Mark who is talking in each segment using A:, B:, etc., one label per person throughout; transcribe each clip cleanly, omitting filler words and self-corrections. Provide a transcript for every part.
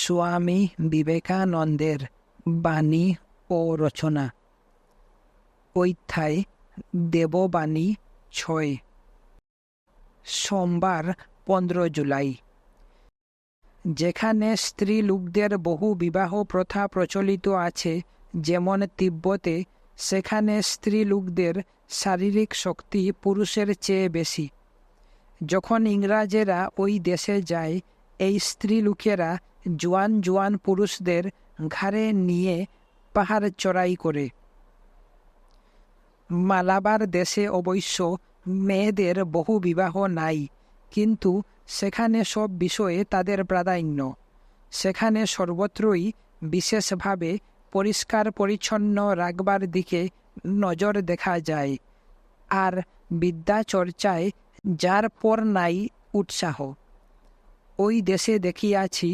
A: স্বামী বিবেকানন্দের বাণী ও রচনা। অধ্যায় দেববাণী 6। সোমবার 15 জুলাই। যেখানে স্ত্রী লোকদের বহু বিবাহ প্রথা প্রচলিত আছে, যেমন তিব্বতে, সেখানে স্ত্রী লোকদের শারীরিক শক্তি পুরুষের চেয়ে বেশি। যখন ইংরাজেরা ওই দেশে যায়, এই স্ত্রী লোকেরা জোয়ান জোয়ান পুরুষদের ঘাড়ে নিয়ে পাহাড় চড়াই করে। মালাবার দেশে অবশ্য মেয়েদের বহু বিবাহ নাই, কিন্তু সেখানে সব বিষয়ে তাদের প্রাধান্য। সেখানে সর্বত্রই বিশেষভাবে পরিষ্কার পরিচ্ছন্ন রাখবার দিকে নজর দেখা যায়, আর বিদ্যা চর্চায় যার পর নাই উৎসাহ। ওই দেশে দেখিয়াছি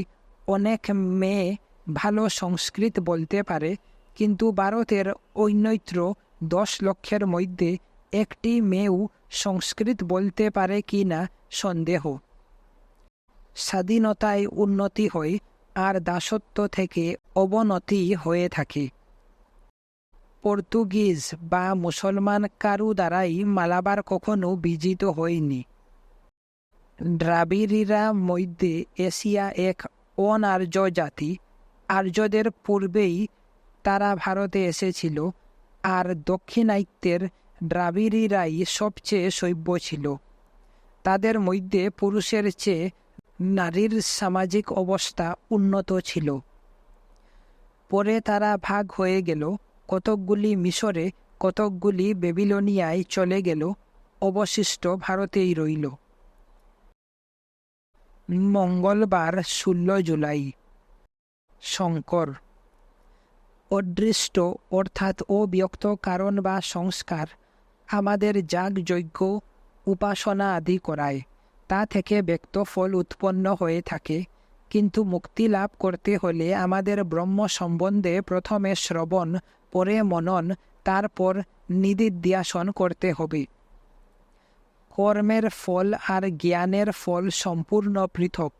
A: অনেক মেয়ে ভালো সংস্কৃত বলতে পারে, কিন্তু ভারতের অন্যত্র 10 লক্ষের মধ্যে একটি মেয়েও সংস্কৃত বলতে পারে কি না সন্দেহ। স্বাধীনতায় উন্নতি হয়, আর দাসত্ব থেকে অবনতি হয়ে থাকে। পর্তুগিজ বা মুসলমান কারু দ্বারাই মালাবার কখনো বিজিত হয়নি। দ্রাবিড়ীরা মধ্যে এশিয়া এক অনার্য জাতি। আর্যদের পূর্বেই তারা ভারতে এসেছিল, আর দক্ষিণাত্যের দ্রাবিড়ীরাই সবচেয়ে সভ্য ছিল। তাদের মধ্যে পুরুষের চেয়ে নারীর সামাজিক অবস্থা উন্নত ছিল। পরে তারা ভাগ হয়ে গেল, কতকগুলি মিশরে, কতকগুলি বেবিলনিয়ায় চলে গেল, অবশিষ্ট ভারতেই রইল। মঙ্গলবার 16 জুলাই। শঙ্কর। অদৃষ্ট অর্থাৎ অব্যক্ত কারণ বা সংস্কার আমাদের যাগযজ্ঞ উপাসনা আদি করায়। তা থেকে ব্যক্ত ফল উৎপন্ন হয়ে থাকে, কিন্তু মুক্তি লাভ করতে হলে আমাদের ব্রহ্ম সম্বন্ধে প্রথমে শ্রবণ, পরে মনন, তারপর নিদিধ্যাসন করতে হবে। কর্মের ফল আর জ্ঞানের ফল সম্পূর্ণ পৃথক।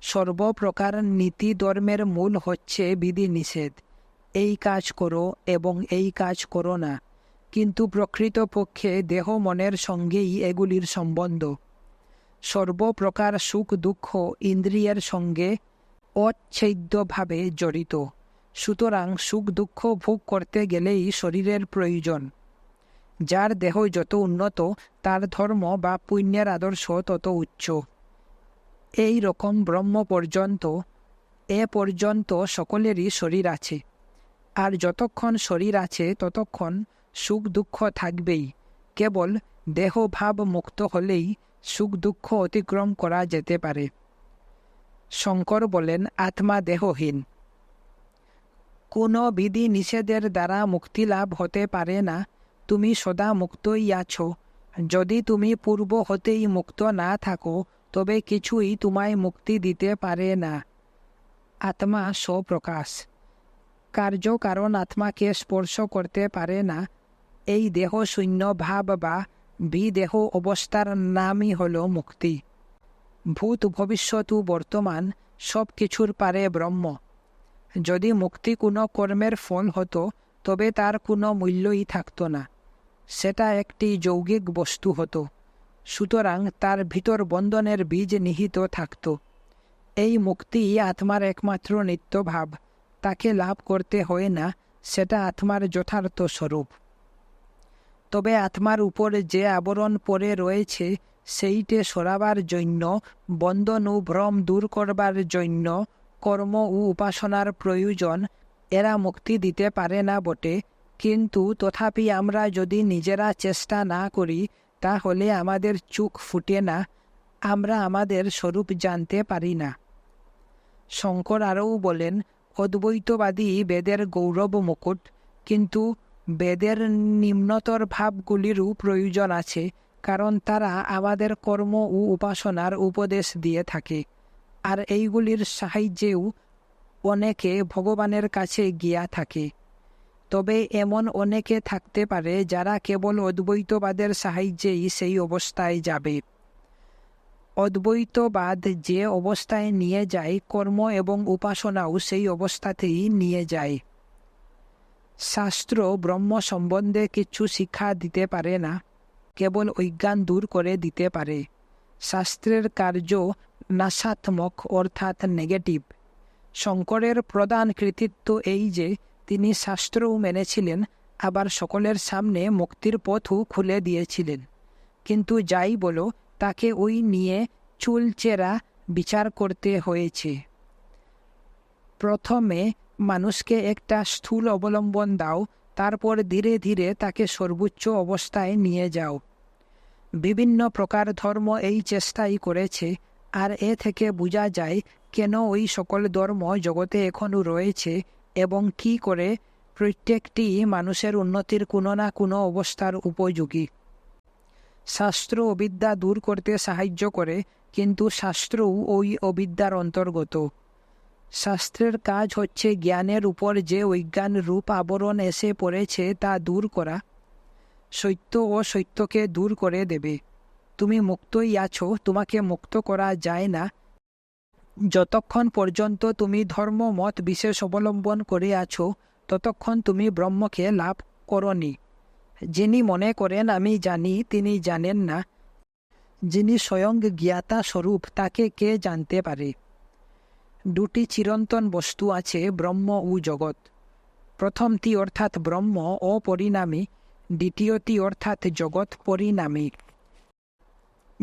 A: সর্বপ্রকার নীতি ধর্মের মূল হচ্ছে বিধিনিষেধ। এই কাজ করো এবং এই কাজ করো না, কিন্তু প্রকৃতপক্ষে দেহ মনের সঙ্গেই এগুলির সম্বন্ধ। সর্বপ্রকার সুখ দুঃখ ইন্দ্রিয়ের সঙ্গে অচ্ছেদ্যভাবে জড়িত। সুতরাং সুখ দুঃখ ভোগ করতে গেলেই শরীরের প্রয়োজন। যার দেহ যত উন্নত, তার ধর্ম বা পুণ্যের আদর্শ তত উচ্চ। এই রকম ব্রহ্ম পর্যন্ত পর্যন্ত সকলেরই শরীর আছে, আর যতক্ষণ শরীর আছে ততক্ষণ সুখ দুঃখ থাকবেই। কেবল দেহভাব মুক্ত হলেই সুখ দুঃখ অতিক্রম করা যেতে পারে। শঙ্কর বলেন, আত্মা দেহহীন। কোনো বিধি নিষেধের দ্বারা মুক্তি লাভ হতে পারে না। তুমি সদা মুক্তই আছো। যদি তুমি পূর্ব হতেই মুক্ত না থাকো, তবে কিছুই তোমায় মুক্তি দিতে পারে না। আত্মা স্বপ্রকাশ। কার্য কারণ আত্মাকে স্পর্শ করতে পারে না। এই দেহ শূন্য ভাব বা বিদেহ অবস্থার নামই হল মুক্তি। ভূত ভবিষ্যৎ ও বর্তমান সব কিছুর পারে ব্রহ্ম। যদি মুক্তি কোনো কর্মের ফল হতো, তবে তার কোনো মূল্যই থাকত না। সেটা একটি যৌগিক বস্তু হতো। সুতরাং তার ভিতর বন্ধনের বীজ নিহিত থাকত। এই মুক্তি আত্মার একমাত্র নিত্যভাব। তাকে লাভ করতে হয় না, সেটা আত্মার যথার্থ স্বরূপ। তবে আত্মার উপর যে আবরণ পরে রয়েছে, সেইটে সরাবার জন্য, বন্ধন ও ভ্রম দূর করবার জন্য কর্ম ও উপাসনার প্রয়োজন। এরা মুক্তি দিতে পারে না বটে, কিন্তু তথাপি আমরা যদি নিজেরা চেষ্টা না করি, তাহলে আমাদের চোখ ফুটে না, আমরা আমাদের স্বরূপ জানতে পারি না। শঙ্কর আরও বলেন, অদ্বৈতবাদী বেদের গৌরব মুকুট, কিন্তু বেদের নিম্নতর ভাবগুলিরও প্রয়োজন আছে, কারণ তারা আমাদের কর্ম ও উপাসনার উপদেশ দিয়ে থাকে, আর এইগুলির সাহায্যেও অনেকে ভগবানের কাছে গিয়া থাকে। তবে এমন অনেকে থাকতে পারে যারা কেবল অদ্বৈতবাদের সাহায্যেই সেই অবস্থায় যাবে। অদ্বৈতবাদ যে অবস্থায় নিয়ে যায়, কর্ম এবং উপাসনাও সেই অবস্থাতেই নিয়ে যায়। শাস্ত্র ব্রহ্ম সম্বন্ধে কিছু শিক্ষা দিতে পারে না, কেবল অজ্ঞান দূর করে দিতে পারে। শাস্ত্রের কার্য নাশাত্মক অর্থাৎ নেগেটিভ। শঙ্করের প্রধান কৃতিত্ব এই যে তিনি শাস্ত্রও মেনেছিলেন, আবার সকলের সামনে মুক্তির পথও খুলে দিয়েছিলেন। কিন্তু যাই বলো, তাকে ওই নিয়ে চুলচেরা বিচার করতে হয়েছে। প্রথমে মানুষকে একটা স্থূল অবলম্বন দাও, তারপর ধীরে ধীরে তাকে সর্বোচ্চ অবস্থায় নিয়ে যাও। বিভিন্ন প্রকার ধর্ম এই চেষ্টাই করেছে, আর এ থেকে বোঝা যায় কেন ওই সকল ধর্ম জগতে এখনও রয়েছে এবং কি করে প্রত্যেকটি মানুষের উন্নতির কোনো না কোনো অবস্থার উপযোগী। শাস্ত্র অবিদ্যা দূর করতে সাহায্য করে, কিন্তু শাস্ত্রও ওই অবিদ্যার অন্তর্গত। শাস্ত্রের কাজ হচ্ছে জ্ঞানের উপর যে অজ্ঞান রূপ আবরণ এসে পড়েছে তা দূর করা। সত্য ও সত্যকে দূর করে দেবে। তুমি মুক্তই আছো, তোমাকে মুক্ত করা যায় না যতক্ষণ পর্যন্ত তুমি ধর্ম মত বিশেষ অবলম্বন করে আছো, ততক্ষণ তুমি ব্রহ্মকে লাভ করনি। যিনি মনে করেন আমি জানি, তিনি জানেন না। যিনি স্বয়ং জ্ঞাতা স্বরূপ, তাকে কে জানতে পারে? দুটি চিরন্তন বস্তু আছে, ব্রহ্ম ও জগৎ। প্রথমটি অর্থাৎ ব্রহ্ম অপরিণামী, দ্বিতীয়টি অর্থাৎ জগৎ পরিণামী।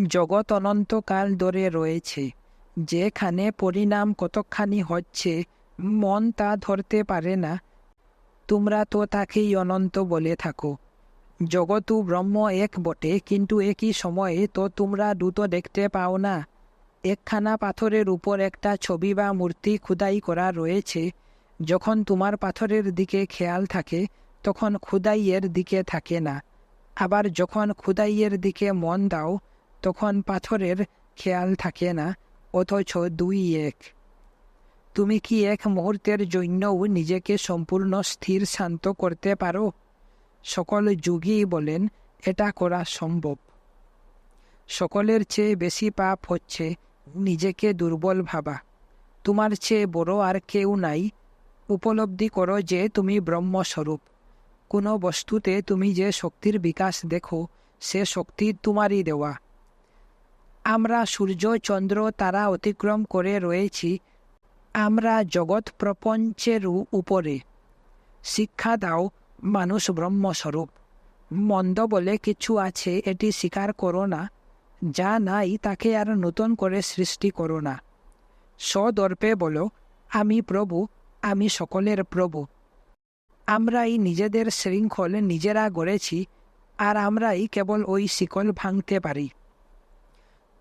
A: জগৎ অনন্তকাল ধরে রয়েছে। যেখানে পরিণাম কতখানি হচ্ছে মন তা ধরতে পারে না, তোমরা তো তাকেই অনন্ত বলে থাকো। জগৎ ও ব্রহ্ম এক বটে, কিন্তু একই সময়ে তো তোমরা দুটো দেখতে পাও না। একখানা পাথরের উপর একটা ছবি বা মূর্তি খোদাই করা রয়েছে। যখন তোমার পাথরের দিকে খেয়াল থাকে, তখন খোদাইয়ের দিকে থাকে না। আবার যখন খোদাইয়ের দিকে মন দাও, তখন পাথরের খেয়াল থাকে না, অথচ দুই এক। তুমি কি এক মুহূর্তের জন্যও নিজেকে সম্পূর্ণ স্থির শান্ত করতে পারো? সকল যোগী বলেন এটা করা সম্ভব। সকলের চেয়ে বেশি পাপ হচ্ছে নিজেকে দুর্বল ভাবা। তোমার চেয়ে বড় আর কেউ নাই। উপলব্ধি করো যে তুমি ব্রহ্মস্বরূপ। কোনো বস্তুতে তুমি যে শক্তির বিকাশ দেখো, সে শক্তি তোমারই দেওয়া। আমরা সূর্য চন্দ্র তারা অতিক্রম করে রয়েছি। আমরা জগৎ প্রপঞ্চের উপরে। শিক্ষা দাও মানুষ ব্রহ্মস্বরূপ। মন্দ বলে কিছু আছে, এটি স্বীকার করো না। যা নাই তাকে আর নতুন করে সৃষ্টি করো না। সদর্পে বলো, আমি প্রভু, আমি সকলের প্রভু। আমরাই নিজেদের শৃঙ্খল নিজেরা গড়েছি, আর আমরাই কেবল ওই শিকল ভাঙতে পারি।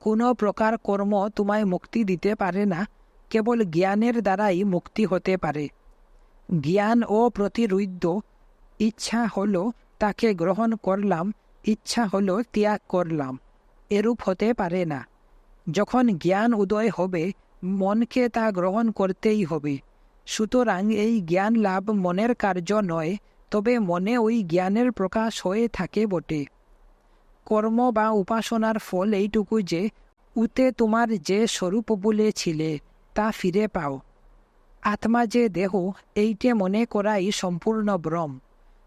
A: কোনো প্রকার কর্ম তোমায় মুক্তি দিতে পারে না, কেবল জ্ঞানের দ্বারাই মুক্তি হতে পারে। জ্ঞান ও প্রতিরুদ্ধ। ইচ্ছা হলো তাকে গ্রহণ করলাম, ইচ্ছা হলো ত্যাগ করলাম, এরূপ হতে পারে না। যখন জ্ঞান উদয় হবে, মনকে তা গ্রহণ করতেই হবে। সুতরাং এই জ্ঞান লাভ মনের কার্য নয়, তবে মনে ওই জ্ঞানের প্রকাশ হয়ে থাকে বটে। কর্ম বা উপাসনার ফল এইটুকু যে উতে তোমার যে স্বরূপ বলেছিলে তা ফিরে পাও। আত্মা যে দেহ, এইটে মনে করাই সম্পূর্ণ ব্রহ্ম।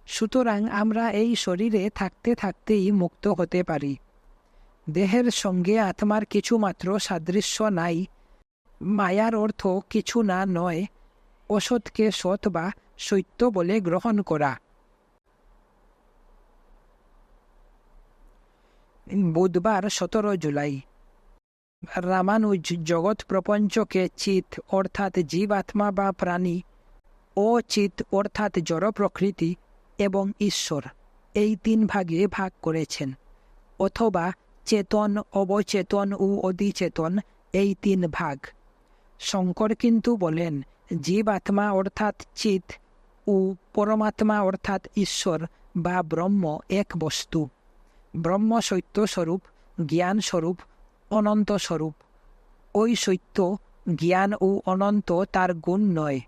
A: সুতরাং আমরা এই শরীরে থাকতে থাকতেই মুক্ত হতে পারি। দেহের সঙ্গে আত্মার কিছুমাত্র সাদৃশ্য নাই। মায়ার অর্থ কিছু না নয়, অসৎকে সৎ বা সত্য বলে গ্রহণ করা। বুধবার 17 জুলাই। রামানুজ জগৎ প্রপঞ্চকে চিৎ অর্থাৎ জীব আত্মা বা প্রাণী, ও চিৎ অর্থাৎ জড় প্রকৃতি এবং ঈশ্বর, এই তিন ভাগে ভাগ করেছেন। অথবা চেতন, অবচেতন ও অধিচেতন, এই তিন ভাগ। শঙ্কর কিন্তু বলেন জীব আত্মা অর্থাৎ চিৎ ও পরমাত্মা অর্থাৎ ঈশ্বর বা ব্রহ্ম এক বস্তু। ব্রহ্ম সত্য স্বরূপ, জ্ঞান স্বরূপ, অনন্ত স্বরূপ। ওই সত্য, জ্ঞান ও অনন্ত তার গুণ নয়।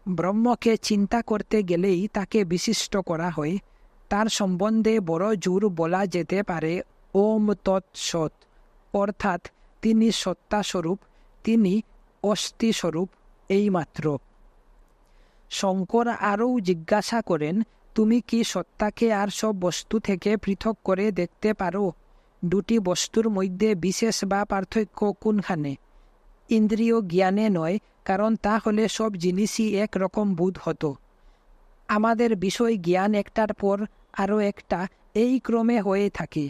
A: ব্রহ্মকে চিন্তা করতে গেলেই তাকে বিশিষ্ট করা হয়। তার সম্বন্ধে বড় জোর বলা যেতে পারে ওম তৎসৎ, অর্থাৎ তিনি সত্তাস্বরূপ, তিনি অস্থিস্বরূপ, এইমাত্র। শঙ্কর আরও জিজ্ঞাসা করেন, তুমি কি সত্তাকে আর সব বস্তু থেকে পৃথক করে দেখতে পারো? দুটি বস্তুর মধ্যে বিশেষ বা পার্থক্য কোনখানে? ইন্দ্রিয় জ্ঞানে নয়, কারণ তা হলে সব জিনিসই একরকম বোধ হতো। আমাদের বিষয় জ্ঞান একটার পর আরও একটা এই ক্রমে হয়ে থাকে।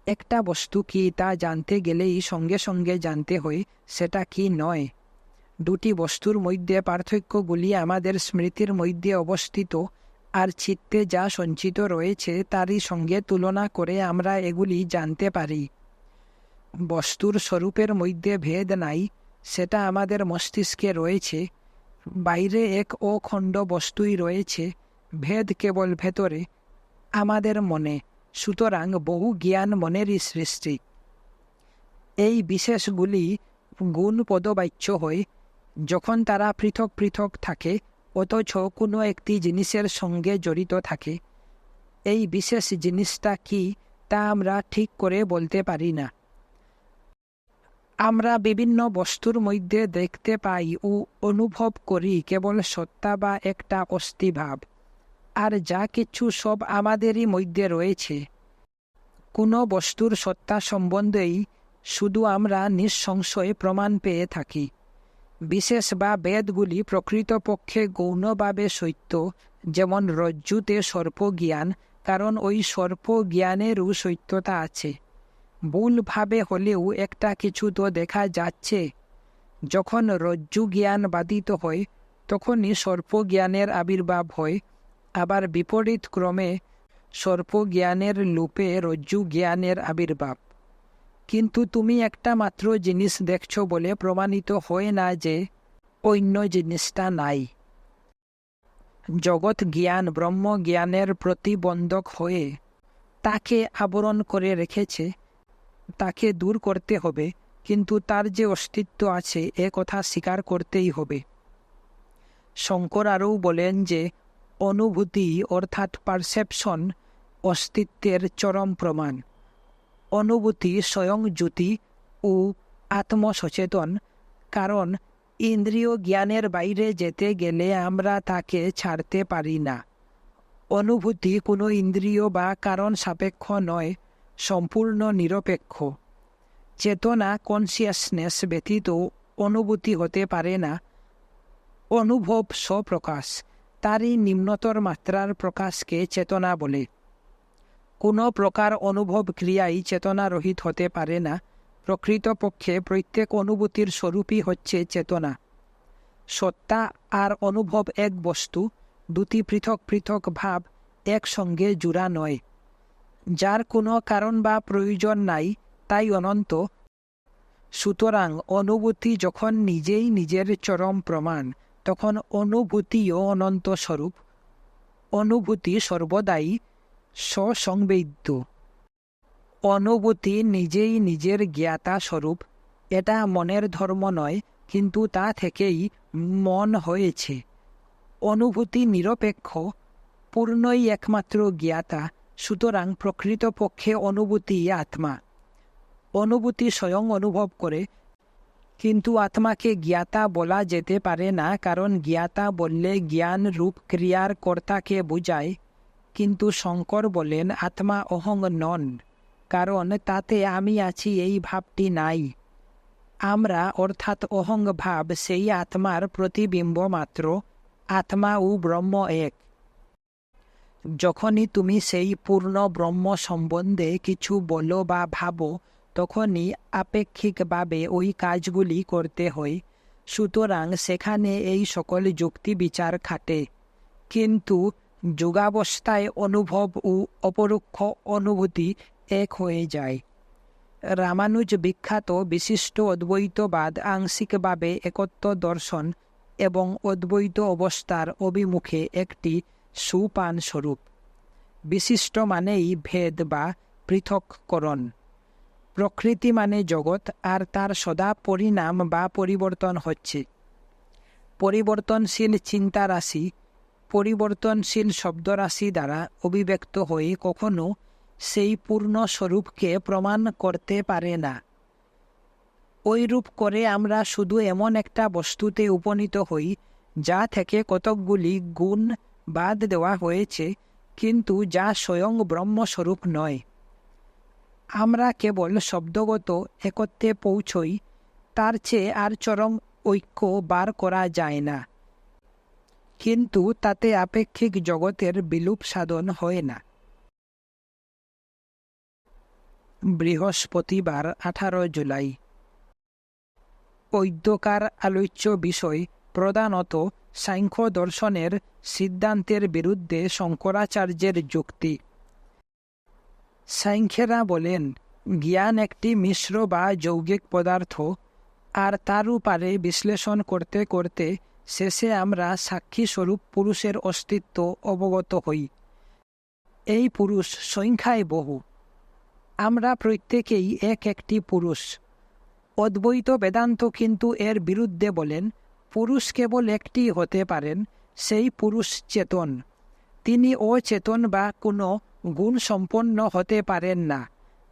A: একটা বস্তু কি তা জানতে গেলেই সঙ্গে সঙ্গে জানতে হয় সেটা কি নয়। দুটি বস্তুর মধ্যে পার্থক্যগুলি আমাদের স্মৃতির মধ্যে অবস্থিত, আর চিত্তে যা সঞ্চিত রয়েছে তারই সঙ্গে তুলনা করে আমরা এগুলি জানতে পারি। বস্তুর স্বরূপের মধ্যে ভেদ নাই, সেটা আমাদের মস্তিষ্কে রয়েছে। বাইরে এক অখণ্ড বস্তুই রয়েছে, ভেদ কেবল ভেতরে, আমাদের মনে। সুতরাং বহু জ্ঞান মনেরই সৃষ্টি। এই বিশেষগুলি গুণ পদবাচ্য হয় যখন তারা পৃথক পৃথক থাকে, অথচ কোনো একটি জিনিসের সঙ্গে জড়িত থাকে। এই বিশেষ জিনিসটা কি তা আমরা ঠিক করে বলতে পারি না। আমরা বিভিন্ন বস্তুর মধ্যে দেখতে পাই ও অনুভব করি কেবল সত্তা বা একটা অস্থিভাব, আর যা কিছু সব আমাদেরই মধ্যে রয়েছে। কোনো বস্তুর সত্তা সম্বন্ধেই শুধু আমরা নিঃসংশয়ে প্রমাণ পেয়ে থাকি। বিশেষ বা বেদগুলি প্রকৃতপক্ষে গৌণভাবে সত্য, যেমন রজ্জুতে সর্পজ্ঞান, কারণ ওই সর্পজ্ঞানেরও সত্যতা আছে। ভুলভাবে হলেও একটা কিছু তো দেখা যাচ্ছে। যখন রজ্জু জ্ঞান বাধিত হয় তখনই সর্পজ্ঞানের আবির্ভাব হয়, আবার বিপরীত ক্রমে সর্পজ্ঞানের লোপে রজ্জু জ্ঞানের আবির্ভাব। কিন্তু তুমি একটা মাত্র জিনিস দেখছ বলে প্রমাণিত হয় না যে অন্য জিনিসটা নাই। জগৎ জ্ঞান ব্রহ্ম জ্ঞানের প্রতিবন্ধক হয়ে তাকে আবরণ করে রেখেছে। তাকে দূর করতে হবে, কিন্তু তার যে অস্তিত্ব আছে এ কথা স্বীকার করতেই হবে। শঙ্কর আরও বলেন যে অনুভূতি অর্থাৎ পারসেপশন অস্তিত্বের চরম প্রমাণ। অনুভূতি স্বয়ং জ্যোতি ও আত্মসচেতন, কারণ ইন্দ্রিয় জ্ঞানের বাইরে যেতে গেলে আমরা তাকে ছাড়তে পারি না। অনুভূতি কোনো ইন্দ্রিয় বা কারণ সাপেক্ষ নয়, সম্পূর্ণ নিরপেক্ষ। চেতনা কনসিয়াসনেস ব্যতীত অনুভূতি হতে পারে না। অনুভব স্বপ্রকাশ, তারই নিম্নতর মাত্রার প্রকাশকে চেতনা বলে। কোনো প্রকার অনুভব ক্রিয়াই চেতনা রহিত হতে পারে না। প্রকৃতপক্ষে প্রত্যেক অনুভূতির স্বরূপই হচ্ছে চেতনা। সত্তা আর অনুভব এক বস্তু, দুটি পৃথক পৃথক ভাব একসঙ্গে জুড়া নয়। যার কোনো কারণ বা প্রয়োজন নাই তাই অনন্ত। সুতরাং অনুভূতি যখন নিজেই নিজের চরম প্রমাণ, তখন অনুভূতিও অনন্ত স্বরূপ। অনুভূতি সর্বদাই স্বসংবেদ্য। অনুভূতি নিজেই নিজের জ্ঞাতা স্বরূপ। এটা মনের ধর্ম নয়, কিন্তু তা থেকেই মন হয়েছে। অনুভূতি নিরপেক্ষ, পূর্ণই একমাত্র জ্ঞাতা। সুতরাং প্রকৃতপক্ষে অনুভূতি আত্মা। অনুভূতি স্বয়ং অনুভব করে, কিন্তু আত্মাকে জ্ঞাতা বলা যেতে পারে না, কারণ জ্ঞাতা বললে জ্ঞান রূপ ক্রিয়ার কর্তাকে বোঝায়। কিন্তু শঙ্কর বলেন আত্মা অহং নন, কারণ তাতে আমি আছি এই ভাবটি নাই। আমরা অর্থাৎ অহং ভাব সেই আত্মার প্রতিবিম্ব মাত্র। আত্মা ও ব্রহ্ম এক। যখনই তুমি সেই পূর্ণ ব্রহ্ম সম্বন্ধে কিছু বলো বা ভাবো, তখনই আপেক্ষিকভাবে ওই কাজগুলি করতে হয়। সুতরাং সেখানে এই সকল যুক্তি বিচার খাটে। কিন্তু যোগাবস্থায় অনুভব ও অপরোক্ষ অনুভূতি এক হয়ে যায়। রামানুজ বিখ্যাত বিশিষ্ট অদ্বৈতবাদ আংশিকভাবে একত্ব দর্শন এবং অদ্বৈত অবস্থার অভিমুখে একটি সোপান স্বরূপ। বিশিষ্ট মানেই ভেদ বা পৃথককরণ। প্রকৃতি মানে জগৎ, আর তার সদা পরিণাম বা পরিবর্তন হচ্ছে। পরিবর্তনশীল চিন্তা রাশি পরিবর্তনশীল শব্দরাশি দ্বারা অভিব্যক্ত হয়ে কখনো সেই পূর্ণ স্বরূপকে প্রমাণ করতে পারে না। ওইরূপ করে আমরা শুধু এমন একটা বস্তুতে উপনীত হই যা থেকে কতকগুলি গুণ বাদ দেওয়া হয়েছে, কিন্তু যা স্বয়ং ব্রহ্মস্বরূপ নয়। আমরা কেবল শব্দগত একত্বে পৌঁছই, তার চেয়ে আর চরম ঐক্য বার করা যায় না, কিন্তু তাতে আপেক্ষিক জগতের বিলুপ সাধন হয় না। বৃহস্পতিবার 18 জুলাই। পদ্যকার আলোচ্য বিষয় প্রধানত সাংখ্য দর্শনের সিদ্ধান্তের বিরুদ্ধে শঙ্করাচার্যের যুক্তি। সাংখ্যেরা বলেন, জ্ঞান একটি মিশ্র বা যৌগিক পদার্থ, আর তার উপারে বিশ্লেষণ করতে করতে শেষে আমরা সাক্ষীস্বরূপ পুরুষের অস্তিত্ব অবগত হই। এই পুরুষ সংখ্যায় বহু, আমরা প্রত্যেকেই এক একটি পুরুষ। অদ্বৈত বেদান্ত কিন্তু এর বিরুদ্ধে বলেন, পুরুষ কেবল একটি হতে পারেন, সেই পুরুষ চেতন। তিনি অচেতন বা কোনো গুণ সম্পন্ন হতে পারেন না,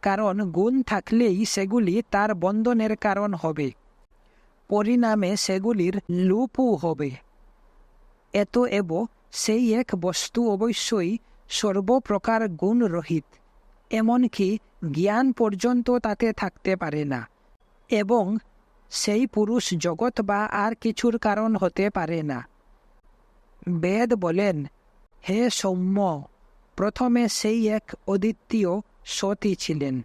A: কারণ গুণ থাকলেই সেগুলি তার বন্ধনের কারণ হবে, পরিণামে সেগুলির লোপও হবে। এতএব সেই এক বস্তু অবশ্যই সর্বপ্রকার গুণ রহিত, এমনকি জ্ঞান পর্যন্ত তাতে থাকতে পারে না, এবং সেই পুরুষ জগৎ বা আর কিছুর কারণ হতে পারে না। বেদ বলেন, হে সৌম্য, প্রথমে সেই এক অদ্বিতীয় সতী ছিলেন।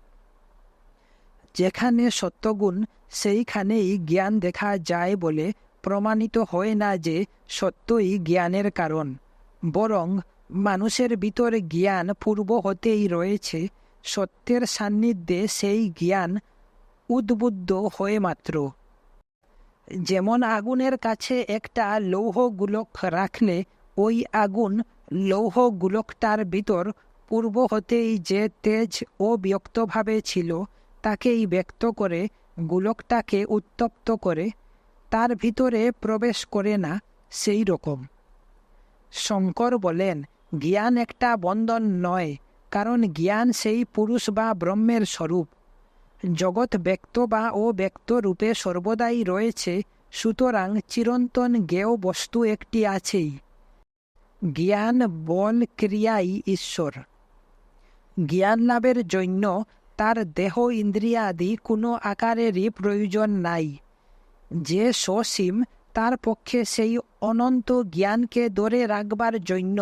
A: যেখানে সত্যগুণ সেইখানেই জ্ঞান দেখা যায় বলে প্রমাণিত হয় না যে সত্যই জ্ঞানের কারণ, বরং মানুষের ভিতর জ্ঞান পূর্ব হতেই রয়েছে, সত্যের সান্নিধ্যে সেই জ্ঞান উদ্বুদ্ধ হয় মাত্র। যেমন আগুনের কাছে একটা লৌহ গোলক রাখলে ওই আগুন লৌহ গোলকটার ভিতর পূর্ব হতেই যে তেজ অব্যক্তভাবে ছিল তাকেই ব্যক্ত করে গোলকটাকে উত্তপ্ত করে, তার ভিতরে প্রবেশ করে না, সেই রকম। শঙ্কর বলেন, জ্ঞান একটা বন্ধন নয়, কারণ জ্ঞান সেই পুরুষ বা ব্রহ্মের স্বরূপ। জগৎ ব্যক্ত বা অব্যক্ত রূপে সর্বদাই রয়েছে, সুতরাং চিরন্তন জ্ঞেয় বস্তু একটি আছেই। জ্ঞান বল ক্রিয়াই ঈশ্বর। জ্ঞান লাভের জন্য তার দেহ ইন্দ্রিয়াদি কোনো আকারেরই প্রয়োজন নাই। যে সসীম, তার পক্ষে সেই অনন্ত জ্ঞানকে ধরে রাখবার জন্য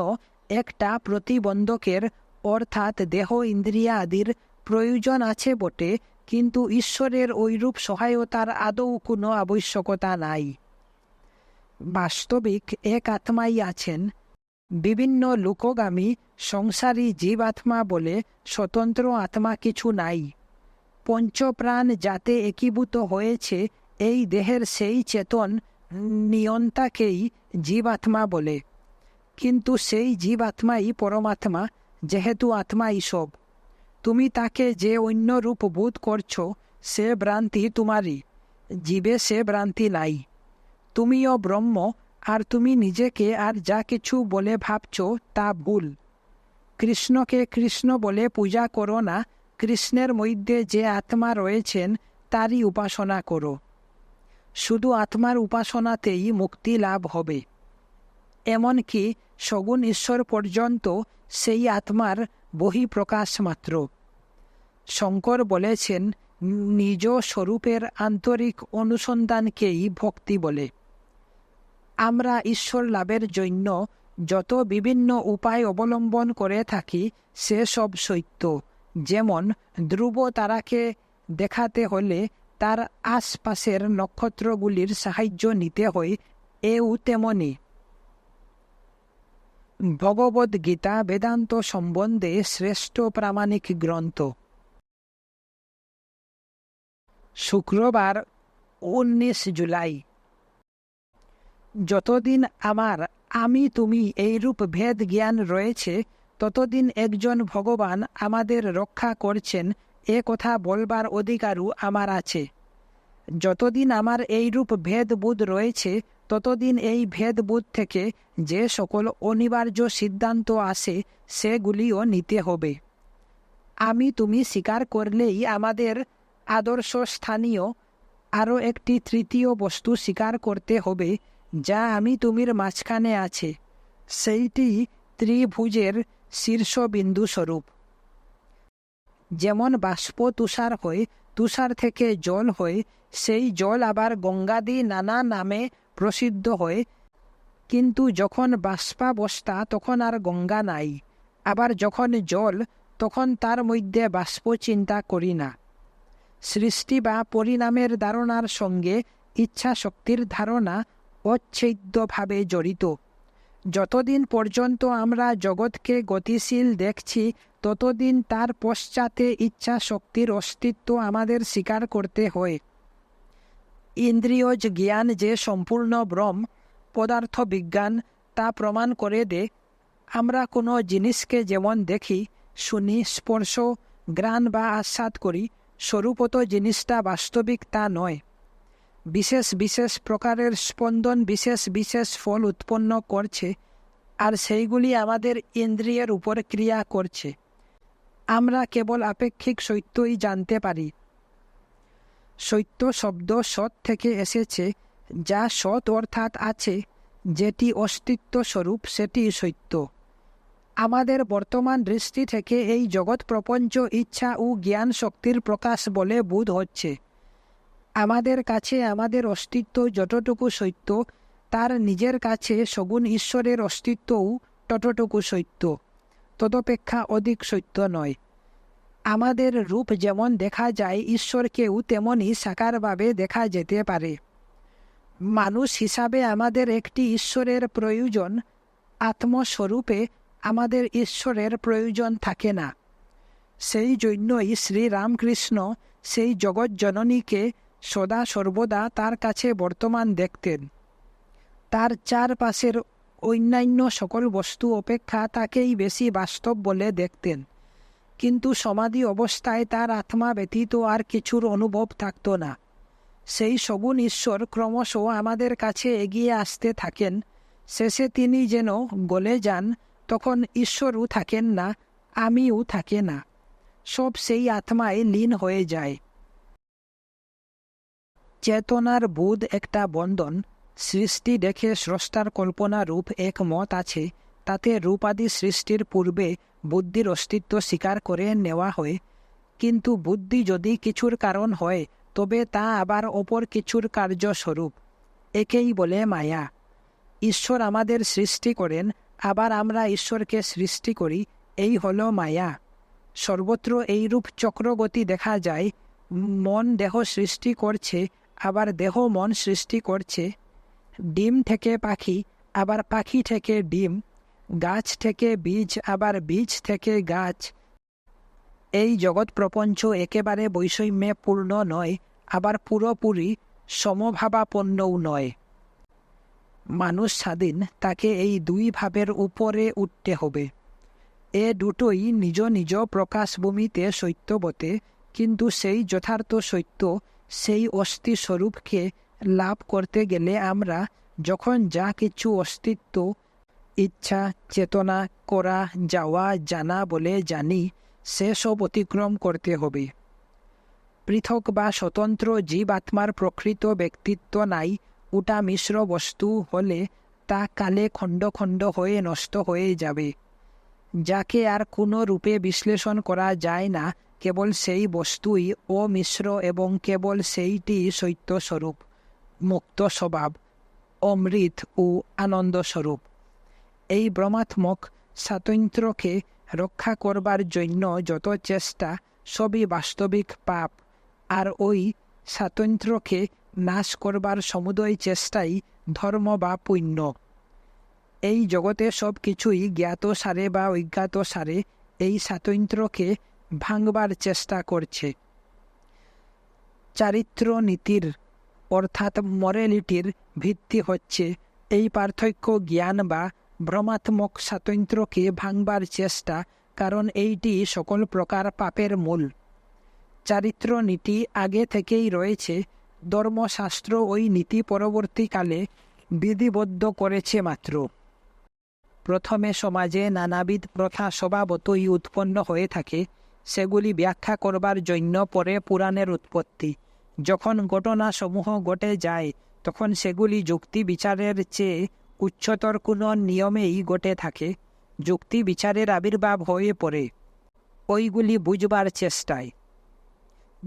A: একটা প্রতিবন্ধকের অর্থাৎ দেহ ইন্দ্রিয়াদির প্রয়োজন আছে বটে, কিন্তু ঈশ্বরের ঐরূপ সহায়তার আদৌ কোনো আবশ্যকতা নাই। বাস্তবিক এক আত্মাই আছেন। বিভিন্ন লোকগামী সংসারী জীবাত্মা বলে স্বতন্ত্র আত্মা কিছু নাই। পঞ্চপ্রাণ যাতে একীভূত হয়েছে, এই দেহের সেই চেতন নিয়ন্তাকেই জীবাত্মা বলে, কিন্তু সেই জীবাত্মাই পরমাত্মা, যেহেতু আত্মাই সব। তুমি তাকে যে অন্য রূপ বোধ করছ, সে ভ্রান্তি তোমারই, জীবে সে ভ্রান্তি নাই। তুমিও ব্রহ্ম, আর তুমি নিজেকে আর যা কিছু বলে ভাবছ তা ভুল। কৃষ্ণকে কৃষ্ণ বলে পূজা করো না, কৃষ্ণের মধ্যে যে আত্মা রয়েছেন তারই উপাসনা করো। শুধু আত্মার উপাসনাতেই মুক্তি লাভ হবে। এমনকি সগুণ ঈশ্বর পর্যন্ত সেই আত্মার বহিঃপ্রকাশ মাত্র। শঙ্কর বলেছেন, নিজ স্বরূপের আন্তরিক অনুসন্ধানকেই ভক্তি বলে। আমরা ঈশ্বর লাভের জন্য যত বিভিন্ন উপায় অবলম্বন করে থাকি সে সব সত্য। যেমন ধ্রুব তারাকে দেখাতে হলে তার আশপাশের নক্ষত্রগুলির সাহায্য নিতে হয়, এও তেমনি। ভগবদ্গীতা বেদান্ত সম্বন্ধে শ্রেষ্ঠ প্রামাণিক গ্রন্থ। শুক্রবার 19 জুলাই। যতদিন আমার আমি তুমি এইরূপ ভেদ জ্ঞান রয়েছে, ততদিন একজন ভগবান আমাদের রক্ষা করছেন এ কথা বলবার অধিকারও আমার আছে। যতদিন আমার এইরূপ ভেদবোধ রয়েছে, ততদিন এই ভেদবোধ থেকে যে সকল অনিবার্য সিদ্ধান্ত আসে সেগুলিও নিতে হবে। আমি তুমি স্বীকার করলেই আমাদের আদর্শ স্থানীয় আরও একটি তৃতীয় বস্তু স্বীকার করতে হবে, যা আমি তুমির মাঝখানে আছে, সেইটি ত্রিভুজের শীর্ষবিন্দু স্বরূপ। যেমন বাষ্প তুষার হয়, তুষার থেকে জল হয়, সেই জল আবার গঙ্গাদি নানা নামে প্রসিদ্ধ হয়, কিন্তু যখন বাষ্পাবস্থা তখন আর গঙ্গা নাই। আবার যখন জল, তখন তার মধ্যে বাষ্প চিন্তা করি না। সৃষ্টি বা পরিণামের ধারণার সঙ্গে ইচ্ছা শক্তির ধারণা অচ্ছেদ্যভাবে জড়িত। যতদিন পর্যন্ত আমরা জগৎকে গতিশীল দেখছি, ততদিন তার পশ্চাতে ইচ্ছা শক্তির অস্তিত্ব আমাদের স্বীকার করতে হয়। ইন্দ্রিয়জ জ্ঞান যে সম্পূর্ণ ব্রহ্ম, পদার্থ বিজ্ঞান তা প্রমাণ করে দেয়। আমরা কোনো জিনিসকে যেমন দেখি, শুনি, স্পর্শ, ঘ্রাণ বা আস্বাদ করি, স্বরূপত জিনিসটা বাস্তবিক তা নয়। বিশেষ বিশেষ প্রকারের স্পন্দন বিশেষ বিশেষ ফল উৎপন্ন করছে, আর সেইগুলি আমাদের ইন্দ্রিয়ের উপর ক্রিয়া করছে। আমরা কেবল আপেক্ষিক সত্যই জানতে পারি। সত্য শব্দ সৎ থেকে এসেছে, যা সৎ অর্থাৎ আছে, যেটি অস্তিত্ব স্বরূপ, সেটি সত্য। আমাদের বর্তমান দৃষ্টি থেকে এই জগৎ প্রপঞ্চ ইচ্ছা ও জ্ঞান শক্তির প্রকাশ বলে বোধ হচ্ছে। আমাদের কাছে আমাদের অস্তিত্ব যতটুকু সত্য, তার নিজের কাছে সগুণ ঈশ্বরের অস্তিত্বও ততটুকু সত্য, তদপেক্ষা অধিক সত্য নয়। আমাদের রূপ যেমন দেখা যায়, ঈশ্বরকেও তেমনই সাকারভাবে দেখা যেতে পারে। মানুষ হিসাবে আমাদের একটি ঈশ্বরের প্রয়োজন, আত্মস্বরূপে আমাদের ঈশ্বরের প্রয়োজন থাকে না। সেই জন্যই শ্রীরামকৃষ্ণ সেই জগৎজননীকে সদা সর্বদা তার কাছে বর্তমান দেখতেন। তার চারপাশের অন্যান্য সকল বস্তু অপেক্ষা তাকেই বেশি বাস্তব বলে দেখতেন। কিন্তু সমাধি অবস্থায় তার আত্মা ব্যতীত আর কিছুর অনুভব থাকত না। সেই সগুণ ঈশ্বর ক্রমশ আমাদের কাছে এগিয়ে আসতে থাকেন। শেষে তিনি যেন গলে যান, তখন ঈশ্বরও থাকেন না, আমিও থাকে না, সব সেই আত্মায় লীন হয়ে যায়। চেতনার বোধ একটা বন্ধন। সৃষ্টি দেখে স্রষ্টার কল্পনা রূপ এক মত আছে, তাতে রূপাদি সৃষ্টির পূর্বে বুদ্ধির অস্তিত্ব স্বীকার করে নেওয়া হয়। কিন্তু বুদ্ধি যদি কিছুর কারণ হয়, তবে তা আবার অপর কিছুর কার্যস্বরূপ। একেই বলে মায়া। ঈশ্বর আমাদের সৃষ্টি করেন, আবার আমরা ঈশ্বরকে সৃষ্টি করি, এই হল মায়া। সর্বত্র এইরূপ চক্রগতি দেখা যায়। মন দেহ সৃষ্টি করছে, আবার দেহ মন সৃষ্টি করছে। ডিম থেকে পাখি, আবার পাখি থেকে ডিম। গাছ থেকে বীজ, আবার বীজ থেকে গাছ। এই জগৎ প্রপঞ্চ একেবারে বৈষম্যে পূর্ণ নয়, আবার পুরোপুরি সমভাবাপন্নও নয়। মানুষ স্বাধীন, তাকে এই দুই ভাবের উপরে উঠতে হবে। এ দুটোই নিজ নিজ প্রকাশভূমিতে সত্য বটে, কিন্তু সেই যথার্থ সত্য, সেই অস্থি স্বরূপকে লাভ করতে গেলে আমরা যখন যা কিছু অস্তিত্ব, ইচ্ছা, চেতনা, করা, যাওয়া, জানা বলে জানি, সেসব অতিক্রম করতে হবে। পৃথক বা স্বতন্ত্র জীব আত্মার প্রকৃত ব্যক্তিত্ব নাই। ওটা মিশ্র বস্তু হলে তা কালে খণ্ড খণ্ড হয়ে নষ্ট হয়ে যাবে। যাকে আর কোনো রূপে বিশ্লেষণ করা যায় না, কেবল সেই বস্তুই অমিশ্র এবং কেবল সেইটি সত্যস্বরূপ, মুক্ত স্বভাব, অমৃত ও আনন্দস্বরূপ। এই ব্রহ্মাত্মক স্বাতন্ত্র্যকে রক্ষা করবার জন্য যত চেষ্টা, সবই বাস্তবিক পাপ, আর ওই স্বাতন্ত্র্যকে নাশ করবার সমুদয় চেষ্টাই ধর্ম বা পুণ্য। এই জগতে সব কিছুই জ্ঞাত সারে বা অজ্ঞাত সারে এই স্বাতন্ত্র্যকে ভাঙবার চেষ্টা করছে। চারিত্র নীতির অর্থাৎ মরালিটির ভিত্তি হচ্ছে এই পার্থক্য জ্ঞান বা ভ্রমাত্মক স্বাতন্ত্র্যকে ভাঙবার চেষ্টা, কারণ এইটি সকল প্রকার পাপের মূল। চারিত্র নীতি আগে থেকেই রয়েছে, ধর্মশাস্ত্র ওই নীতি পরবর্তীকালে বিধিবদ্ধ করেছে মাত্র। প্রথমে সমাজে নানাবিধ প্রথা স্বভাবতই উৎপন্ন হয়ে থাকে, সেগুলি ব্যাখ্যা করবার জন্য পরে পুরাণের উৎপত্তি। যখন ঘটনাসমূহ ঘটে যায় তখন সেগুলি যুক্তি বিচারের চেয়ে উচ্চতর কোনো নিয়মেই ঘটে থাকে। যুক্তি বিচারের আবির্ভাব হয়ে পড়ে ওইগুলি বুঝবার চেষ্টায়।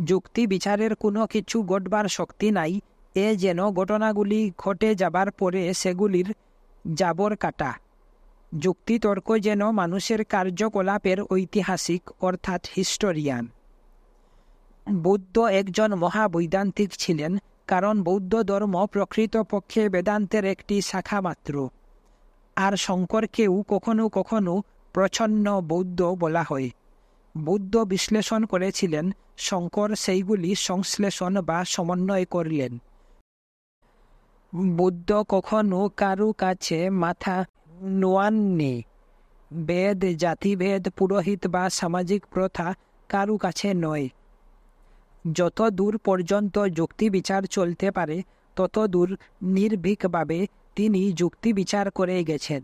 A: যুক্তি বিচারের কোনো কিছু ঘটবার শক্তি নাই, এ যেন ঘটনাগুলি ঘটে যাবার পরে সেগুলির জাবর কাটা। যুক্তিতর্ক যেন মানুষের কার্যকলাপের ঐতিহাসিক অর্থাৎ হিস্টোরিয়ান। বুদ্ধ একজন মহাবৈদান্তিক ছিলেন, কারণ বৌদ্ধ ধর্ম প্রকৃতপক্ষে বেদান্তের একটি শাখা মাত্র। আর শঙ্করকেও কখনো কখনো প্রচ্ছন্ন বৌদ্ধ বলা হয়। বুদ্ধ বিশ্লেষণ করেছিলেন, শঙ্কর সেইগুলি সংশ্লেষণ বা সমন্বয় করলেন। বুদ্ধ কখনো কারু কাছে মাথা নোয়াননি। বেদ, জাতিভেদ, পুরোহিত বা সামাজিক প্রথা কারু কাছে নয়। যত দূর পর্যন্ত যুক্তি বিচার চলতে পারে তত দূর নির্ভীকভাবে তিনি যুক্তি বিচার করে গেছেন।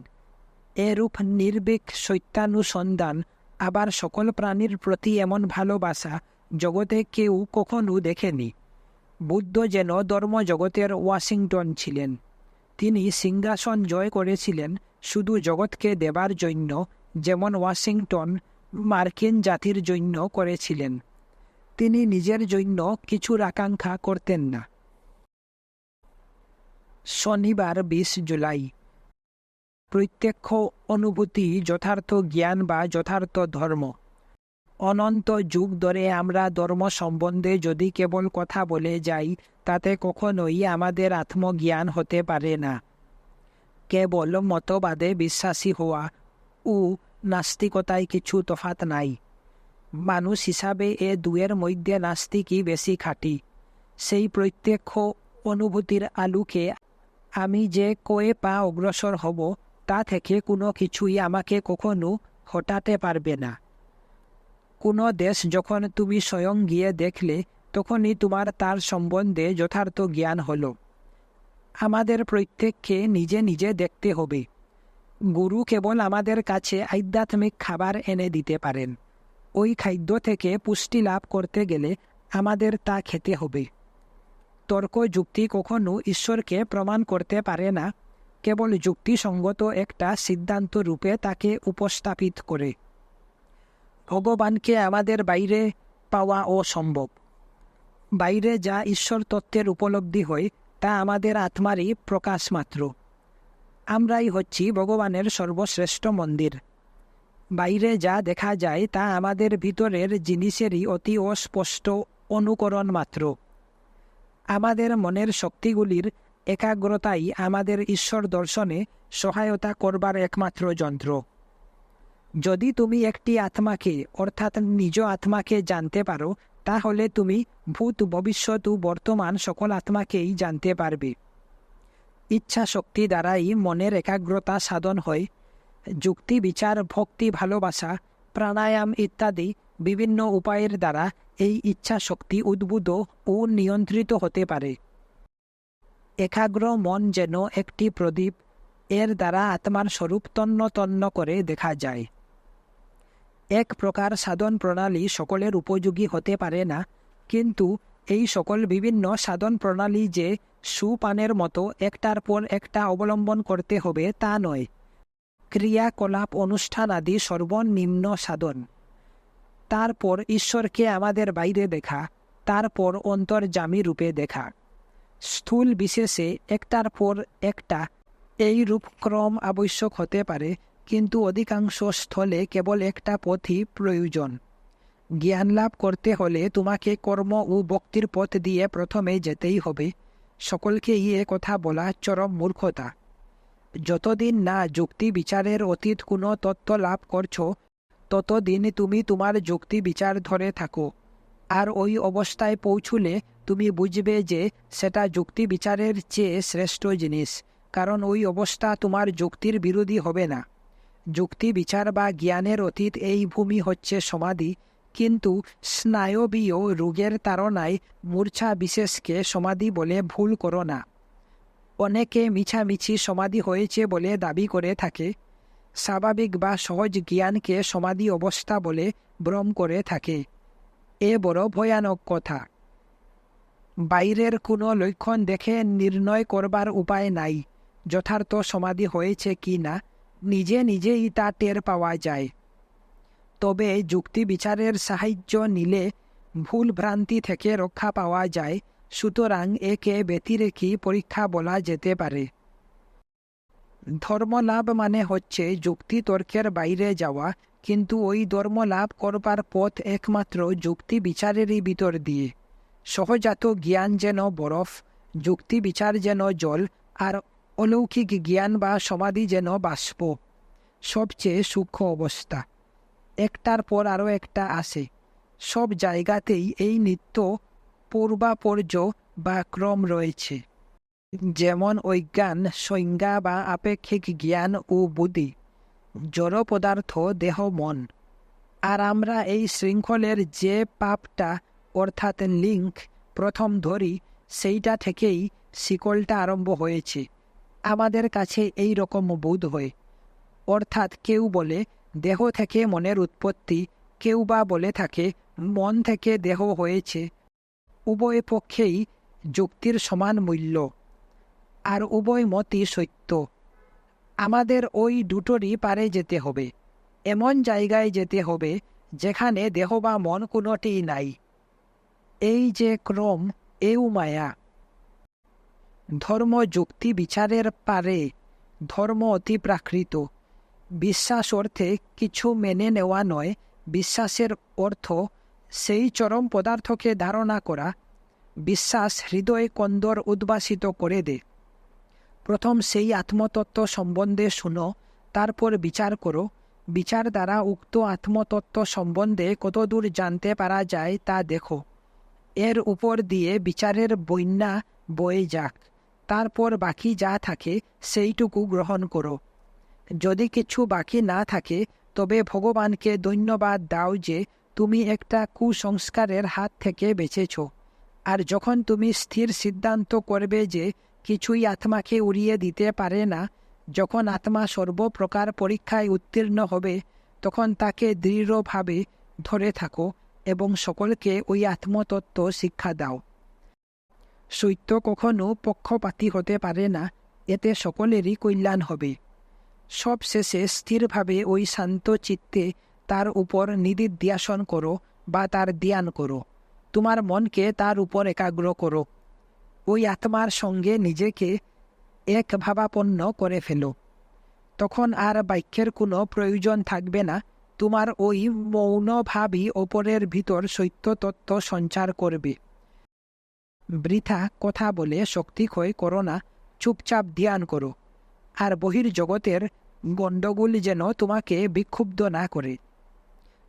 A: এরূপ নির্ভীক সত্যানুসন্ধান, আবার সকল প্রাণীর প্রতি এমন ভালোবাসা জগতে কেউ কখনো দেখেনি। বুদ্ধ যেন ধর্মজগতের ওয়াশিংটন ছিলেন। তিনি সিংহাসন জয় করেছিলেন শুধু জগৎকে দেবার জন্য, যেমন ওয়াশিংটন মার্কিন জাতির জন্য করেছিলেন। তিনি নিজের জন্য কিছুর আকাঙ্ক্ষা করতেন না। শনিবার 20 জুলাই। প্রত্যক্ষ অনুভূতি যথার্থ জ্ঞান বা যথার্থ ধর্ম। অনন্ত যুগ ধরে আমরা ধর্ম সম্বন্ধে যদি কেবল কথা বলে যাই, তাতে কখনোই আমাদের আত্মজ্ঞান হতে পারে না। কেবল মতবাদে বিশ্বাসী হওয়া ও নাস্তিকতায় কিছু তফাৎ নাই। মানুষ হিসাবে এ দুয়ের মধ্যে নাস্তিকই বেশি খাঁটি। সেই প্রত্যক্ষ অনুভূতির আলোকে আমি যে কয়ে পা অগ্রসর হব, তা থেকে কোনো কিছুই আমাকে কখনো হটাতে পারবে না। কোনো দেশ যখন তুমি স্বয়ং গিয়ে দেখলে, তখনই তোমার তার সম্বন্ধে যথার্থ জ্ঞান হলো। আমাদের প্রত্যেককে নিজে নিজে দেখতে হবে। গুরু কেবল আমাদের কাছে আধ্যাত্মিক খাবার এনে দিতে পারেন। ওই খাদ্য থেকে পুষ্টি লাভ করতে গেলে আমাদের তা খেতে হবে। তর্ক যুক্তি কখনো ঈশ্বরকে প্রমাণ করতে পারে না, কেবল যুক্তিসঙ্গত একটা সিদ্ধান্ত রূপে তাকে উপস্থাপিত করে। ভগবানকে আমাদের বাইরে পাওয়া অসম্ভব। বাইরে যা ঈশ্বর তত্ত্বের উপলব্ধি হয় তা আমাদের আত্মারই প্রকাশ মাত্র। আমরাই হচ্ছি ভগবানের সর্বশ্রেষ্ঠ মন্দির। বাইরে যা দেখা যায় তা আমাদের ভিতরের জিনিসেরই অতি অস্পষ্ট অনুকরণ মাত্র। আমাদের মনের শক্তিগুলির একাগ্রতাই আমাদের ঈশ্বর দর্শনে সহায়তা করবার একমাত্র যন্ত্র। যদি তুমি একটি আত্মাকে অর্থাৎ নিজ আত্মাকে জানতে পারো, তাহলে তুমি ভূত, ভবিষ্যৎ ও বর্তমান সকল আত্মাকেই জানতে পারবে। ইচ্ছা শক্তি দ্বারাই মনের একাগ্রতা সাধন হয়। যুক্তি বিচার, ভক্তি, ভালোবাসা, প্রাণায়াম ইত্যাদি বিভিন্ন উপায়ের দ্বারা এই ইচ্ছা শক্তি উদ্বুদ্ধ ও নিয়ন্ত্রিত হতে পারে। একাগ্র মন যেন একটি প্রদীপ, এর দ্বারা আত্মার স্বরূপ তন্ন তন্ন করে দেখা যায়। এক প্রকার সাধন প্রণালী সকলের উপযোগী হতে পারে না, কিন্তু এই সকল বিভিন্ন সাধন প্রণালী যে সুপানের মতো একটার পর একটা অবলম্বন করতে হবে তা নয়। ক্রিয়াকলাপ, অনুষ্ঠান আদি সর্বনিম্ন সাধন। তারপর ঈশ্বরকে আমাদের বাইরে দেখা, তারপর অন্তর্যামী রূপে দেখা। স্থূল বিশেষে একটার পর একটা এই রূপক্রম আবশ্যক হতে পারে, কিন্তু অধিকাংশ স্থলে কেবল একটা পথই প্রয়োজন। জ্ঞান লাভ করতে হলে তোমাকে কর্ম ও ভক্তির পথ দিয়ে প্রথমে যেতেই হবে। সকলকেই এ কথা বলা চরম মূর্খতা। যতদিন না যুক্তি বিচারের অতীত কোনো তত্ত্ব লাভ করছো, ততদিন তুমি তোমার যুক্তি বিচার ধরে থাকো। আর ওই অবস্থায় পৌঁছলে তুমি বুঝবে যে সেটা যুক্তি বিচারের চেয়ে শ্রেষ্ঠ জিনিস, কারণ ওই অবস্থা তোমার যুক্তির বিরোধী হবে না। যুক্তি বিচার বা জ্ঞানের অতীত এই ভূমি হচ্ছে সমাধি, কিন্তু স্নায়বীয় রোগের তাড়নায় মূর্ছা বিশেষকে সমাধি বলে ভুল করো না। অনেকে মিছামিছি সমাধি হয়েছে বলে দাবি করে থাকে। স্বাভাবিক বা সহজ জ্ঞানকে সমাধি অবস্থা বলে ভ্রম করে থাকে। এ বড় ভয়ানক কথা। বাইরের কোনো লক্ষণ দেখে নির্ণয় করবার উপায় নাই যথার্থ সমাধি হয়েছে কি না, নিজে নিজেই তা টের পাওয়া যায়। তবে যুক্তি বিচারের সাহায্য নিলে ভুল ভ্রান্তি থেকে রক্ষা পাওয়া যায়, সুতরাং একে ব্যতিরেকী পরীক্ষা বলা যেতে পারে। ধর্মলাভ মানে হচ্ছে যুক্তি তর্কের বাইরে যাওয়া, কিন্তু ওই ধর্মলাভ করবার পথ একমাত্র যুক্তি বিচারেরই ভিতর দিয়ে। সহজাত জ্ঞান যেন বরফ, যুক্তি বিচার যেন জল, আর অলৌকিক জ্ঞান বা সমাধি যেন বাষ্প। সবচেয়ে সূক্ষ্ম অবস্থা, একটার পর আরও একটা আসে। সব জায়গাতেই এই নিত্য পূর্বাপর্য বা ক্রম রয়েছে। যেমন অজ্ঞান, সংজ্ঞা বা আপেক্ষিক জ্ঞান ও বুদ্ধি, জড় পদার্থ, দেহ, মন। আর আমরা এই শৃঙ্খলের যে পাপটা অর্থাৎ লিঙ্ক প্রথম ধরি, সেইটা থেকেই শিকলটা আরম্ভ হয়েছে। আমাদের কাছে এই রকম বোধ হয়। অর্থাৎ কেউ বলে দেহ থেকে মনের উৎপত্তি, কেউ বা বলে থাকে মন থেকে দেহ হয়েছে। উভয় পক্ষেই যুক্তির সমান মূল্য, আর উভয় মতই সত্য। আমাদের ওই দুটোরই পারে যেতে হবে, এমন জায়গায় যেতে হবে যেখানে দেহ বা মন কোনোটিই নাই। এই যে ক্রম, এও মায়া। ধর্ম যুক্তি বিচারের পারে, ধর্ম অতি প্রাকৃত। বিশ্বাস অর্থে কিছু মেনে নেওয়া নয়, বিশ্বাসের অর্থ সেই চরম পদার্থকে ধারণা করা। বিশ্বাস হৃদয় কন্দর উদ্ভাসিত করে দে। প্রথম সেই আত্মতত্ত্ব সম্বন্ধে শুনো, তারপর বিচার করো। বিচার দ্বারা উক্ত আত্মতত্ত্ব সম্বন্ধে কতদূর জানতে পারা যায় তা দেখো। এর উপর দিয়ে বিচারের বন্যা বয়ে যাক, তারপর বাকি যা থাকে সেইটুকু গ্রহণ করো। যদি কিছু বাকি না থাকে, তবে ভগবানকে ধন্যবাদ দাও যে তুমি একটা কুসংস্কারের হাত থেকে বেঁচেছ। আর যখন তুমি স্থির সিদ্ধান্ত করবে যে কিছুই আত্মাকে উড়িয়ে দিতে পারে না, যখন আত্মা সর্বপ্রকার পরীক্ষায় উত্তীর্ণ হবে, তখন তাকে দৃঢ়ভাবে ধরে থাকো এবং সকলকে ওই আত্মতত্ত্ব শিক্ষা দাও। সত্য কখনো পক্ষপাতী হতে পারে না, এতে সকলেরই কল্যাণ হবে। সব শেষে স্থিরভাবে ওই শান্ত চিত্তে তার উপর নিদিধ্যাসন করো বা তার ধ্যান করো। তোমার মনকে তার উপর একাগ্র করো। ওই আত্মার সঙ্গে নিজেকে এক ভাবাপন্ন করে ফেলো। তখন আর বাক্যের কোনো প্রয়োজন থাকবে না। তোমার ওই মৌনভাবই অপরের ভিতর সত্য তত্ত্ব সঞ্চার করবে। বৃথা কথা বলে শক্তিক্ষয় করো না, চুপচাপ ধ্যান করো। আর বহির্জগতের গণ্ডগোল যেন তোমাকে বিক্ষুব্ধ না করে।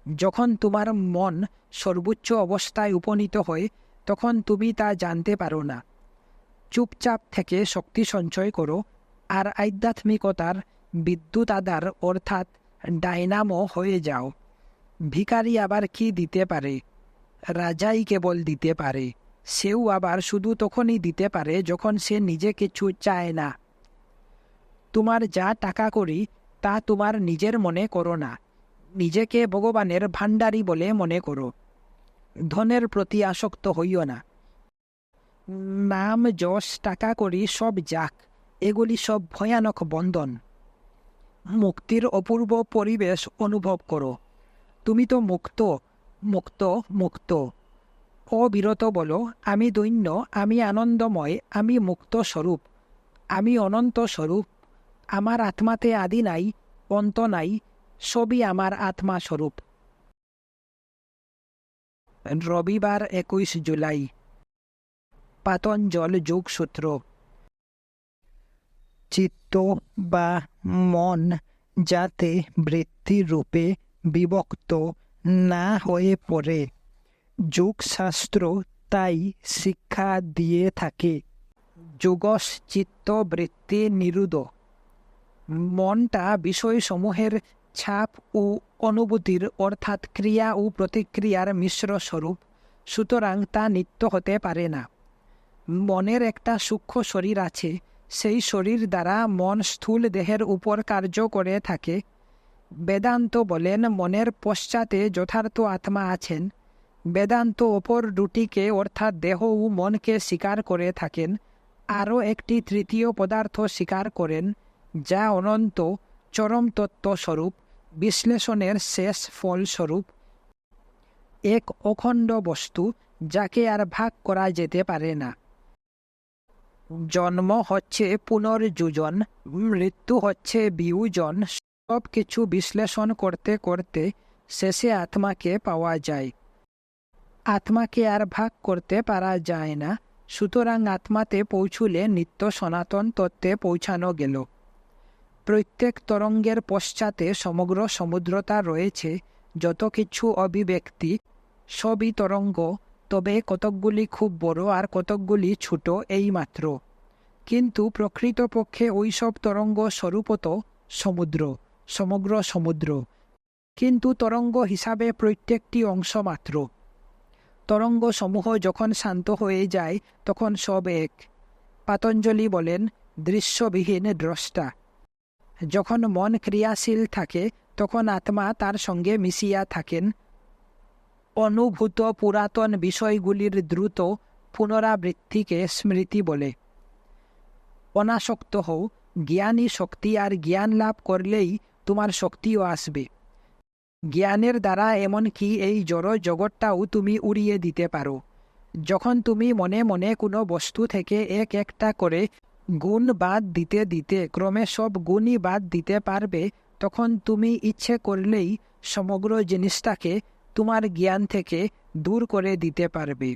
A: যখন তোমার মন সর্বোচ্চ অবস্থায় উপনীত হয়, তখন তুমি তা জানতে পারো না। চুপচাপ থেকে শক্তি সঞ্চয় করো, আর আধ্যাত্মিকতার বিদ্যুৎ আধার অর্থাৎ ডাইনামো হয়ে যাও। ভিখারি আবার কি দিতে পারে? রাজাই কেবল দিতে পারে। সেও আবার শুধু তখনই দিতে পারে যখন সে নিজে কিছু চায় না। তোমার যা টাকা করি তা তোমার নিজের মনে করো না, নিজেকে ভগবানের ভাণ্ডারী বলে মনে করো। ধনের প্রতি আসক্ত হইও না। নাম, যশ, টাকা করি সব যাক, এগুলি সব ভয়ানক বন্ধন। মুক্তির অপূর্ব পরিবেশ অনুভব করো। তুমি তো মুক্ত, মুক্ত, মুক্ত। অবিরত বলো, আমি দৈন্য, আমি আনন্দময়, আমি মুক্ত স্বরূপ, আমি অনন্ত স্বরূপ। আমার আত্মাতে আদি নাই, অন্ত নাই, সবই আমার আত্মা স্বরূপ। রবিবার 21 জুলাই। পাতঞ্জল যোগসূত্র। চিত্ত বা মন যাতে বৃত্তিরূপে বিভক্ত না হয়ে পড়ে, যোগশাস্ত্র তাই শিক্ষা দিয়ে থাকে। যোগস চিত্ত বৃত্তি নিরুদ্ধ। মনটা বিষয়সমূহের ছাপ ও অনুভূতির অর্থাৎ ক্রিয়া ও প্রতিক্রিয়ার মিশ্র স্বরূপ, সুতরাং তা নিত্য হতে পারে না। মনের একটা সূক্ষ্ম শরীর আছে, সেই শরীর দ্বারা মন স্থূল দেহের উপর কার্য করে থাকে। বেদান্ত বলেন মনের পশ্চাতে যথার্থ আত্মা আছেন, বেদান্ত অপর দুটিকে অর্থাৎ দেহ ও মনকে স্বীকার করে থাকেন, আরও একটি তৃতীয় পদার্থ স্বীকার করেন, যা অনন্ত চরম তত্ত্বস্বরূপ, বিশ্লেষণের শেষ ফলস্বরূপ, এক অখণ্ড বস্তু যাকে আর ভাগ করা যেতে পারে না। জন্ম হচ্ছে পুনর্যোজন, মৃত্যু হচ্ছে বিয়োজন। সব কিছু বিশ্লেষণ করতে করতে শেষে আত্মাকে পাওয়া যায়। আত্মাকে আর ভাগ করতে পারা যায় না, সুতরাং আত্মাতে পৌঁছুলে নিত্য সনাতন তত্ত্বে পৌঁছানো গেল। প্রত্যেক তরঙ্গের পশ্চাতে সমগ্র সমুদ্রতা রয়েছে। যত কিছু অভিব্যক্তি সবই তরঙ্গ, তবে কতকগুলি খুব বড় আর কতকগুলি ছোট এই মাত্র। কিন্তু প্রকৃতপক্ষে ওইসব তরঙ্গ স্বরূপত সমুদ্র, সমগ্র সমুদ্র, কিন্তু তরঙ্গ হিসাবে প্রত্যেকটি অংশ মাত্র। তরঙ্গ সমূহ যখন শান্ত হয়ে যায় তখন সব এক। পাতঞ্জলি বলেন, দৃশ্যবিহীন দ্রষ্টা। যখন মন ক্রিয়াশীল থাকে তখন আত্মা তার সঙ্গে মিশিয়া থাকেন। অনুভূত পুরাতন বিষয়গুলির দ্রুত পুনরাবৃত্তিকে স্মৃতি বলে। অনাসক্ত হও, জ্ঞানী শক্তি, আর জ্ঞান লাভ করলেই তোমার শক্তিও আসবে। জ্ঞানের দ্বারা এমনকি এই জড় জগৎটাও তুমি উড়িয়ে দিতে পারো। যখন তুমি মনে মনে কোনো বস্তু থেকে এক একটা করে গুণ বাদ দিতে দিতে ক্রমে সব গুণই বাদ দিতে পারবে, তখন তুমি ইচ্ছে করলেই সমগ্র জিনিসটাকে তোমার জ্ঞান থেকে দূর করে দিতে পারবে।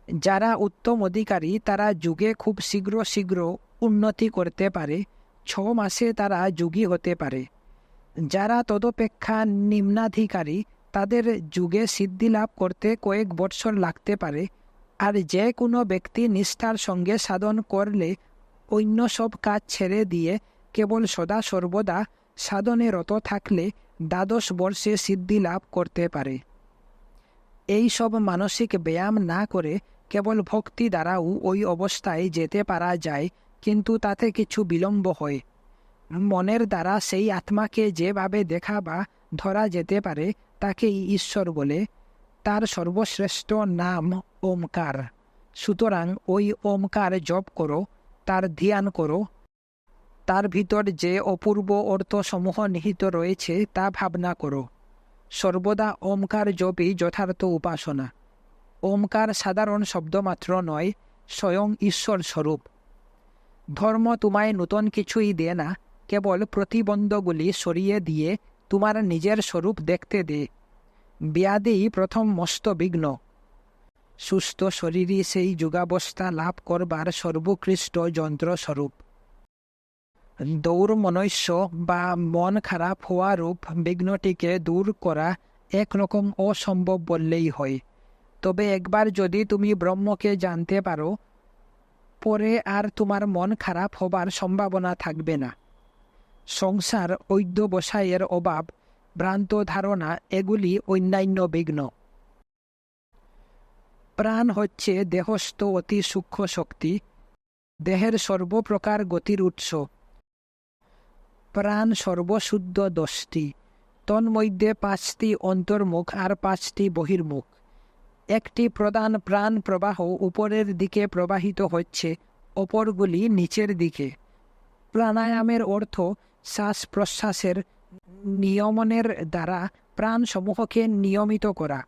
A: যারা উত্তম অধিকারী তারা যুগে খুব শীঘ্র শীঘ্র উন্নতি করতে পারে। 6 মাসে তারা যোগী হতে পারে। যারা তদপেক্ষা নিম্নাধিকারী তাদের যুগে সিদ্ধি লাভ করতে কয়েক বৎসর লাগতে পারে। আর যে কোনো ব্যক্তি নিষ্ঠার সঙ্গে সাধন করলে অন্য সব কাজ ছেড়ে দিয়ে কেবল সদা সর্বদা সাধনে রত থাকলে 12 বর্ষে সিদ্ধি লাভ করতে পারে। এই সব মানসিক ব্যায়াম না করে কেবল ভক্তি দ্বারাও ওই অবস্থায় যেতে পারা যায়, কিন্তু তাতে কিছু বিলম্ব হয়। মনের দ্বারা সেই আত্মাকে যেভাবে দেখা বা ধরা যেতে পারে তাকেই ঈশ্বর বলে। তার সর্বশ্রেষ্ঠ নাম ওমকার। সুতরাং ওই ওমকার জপ করো, তার ধ্যান করো। তার ভিতর যে অপূর্ব অর্থসমূহ নিহিত রয়েছে তা ভাবনা করো। সর্বদা ওমকার জপই যথার্থ উপাসনা। ওমকার সাধারণ শব্দমাত্র নয়, স্বয়ং ঈশ্বর স্বরূপ। ধর্ম তোমায় নূতন কিছুই দেয় না, কেবল প্রতিবন্ধগুলি সরিয়ে দিয়ে তোমার নিজের স্বরূপ দেখতে দে। ব্যাধি প্রথম মস্ত বিঘ্ন। সুস্থ শরীরই সেই যুগাবস্থা লাভ করবার সর্বোৎকৃষ্ট যন্ত্রস্বরূপ। দৌর্মনস্য বা মন খারাপ হওয়া রূপ বিঘ্নটিকে দূর করা একরকম অসম্ভব বললেই হয়। তবে একবার যদি তুমি ব্রহ্মকে জানতে পারো, পরে আর তোমার মন খারাপ হবার সম্ভাবনা থাকবে না। সংসার, অধ্যবসায়ের অভাব, ভ্রান্ত ধারণা, এগুলি অন্যান্য বিঘ্ন। প্রাণ হচ্ছে দেহস্থ অতি সূক্ষ্ম শক্তি, দেহের সর্বপ্রকার গতির উৎস। প্রাণ সর্বশুদ্ধ 10টি, তন্মধ্যে 5টি অন্তর্মুখ আর 5টি বহির্মুখ। একটি প্রধান প্রাণ প্রবাহ উপরের দিকে প্রবাহিত হচ্ছে, অপরগুলি নিচের দিকে। প্রাণায়ামের অর্থ শ্বাস প্রশ্বাসের নিয়মনের দ্বারা প্রাণসমূহকে নিয়মিত করা।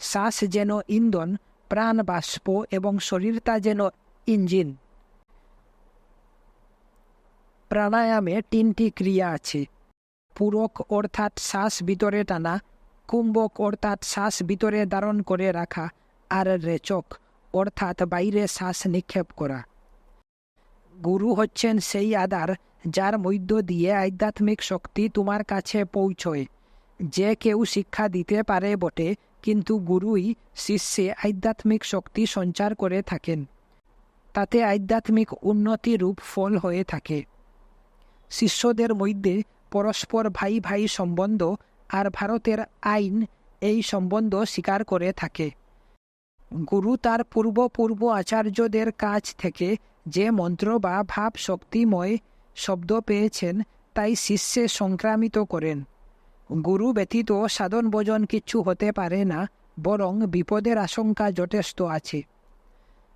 A: শ্বাস যেন ইন্ধন, প্রাণ বাষ্প এবং শরীরটা যেন ইঞ্জিন। প্রাণায়ামে 3টি ক্রিয়া আছে। পূরক অর্থাৎ শ্বাস ভিতরে টানা, কুম্ভক অর্থাৎ শ্বাস ভিতরে ধারণ করে রাখা, আর রেচক অর্থাৎ বাইরে শ্বাস নিক্ষেপ করা। গুরু হচ্ছেন সেই আধার যার মধ্য দিয়ে আধ্যাত্মিক শক্তি তোমার কাছে পৌঁছয়। যে কেউ শিক্ষা দিতে পারে বটে, কিন্তু গুরুই শিষ্যে আধ্যাত্মিক শক্তি সঞ্চার করে থাকেন। তাতে আধ্যাত্মিক উন্নতিরূপ ফল হয়ে থাকে। শিষ্যদের মধ্যে পরস্পর ভাই ভাই সম্বন্ধ, আর ভারতের আইন এই সম্বন্ধ স্বীকার করে থাকে। গুরু তার পূর্ব আচার্যদের কাছ থেকে যে মন্ত্র বা ভাব শক্তিময় শব্দ পেয়েছেন তাই শিষ্যে সংক্রামিত করেন। গুরু ব্যতীত সাধন ভজন কিছু হতে পারে না। বরং বিপদের আশঙ্কা যথেষ্ট আছে।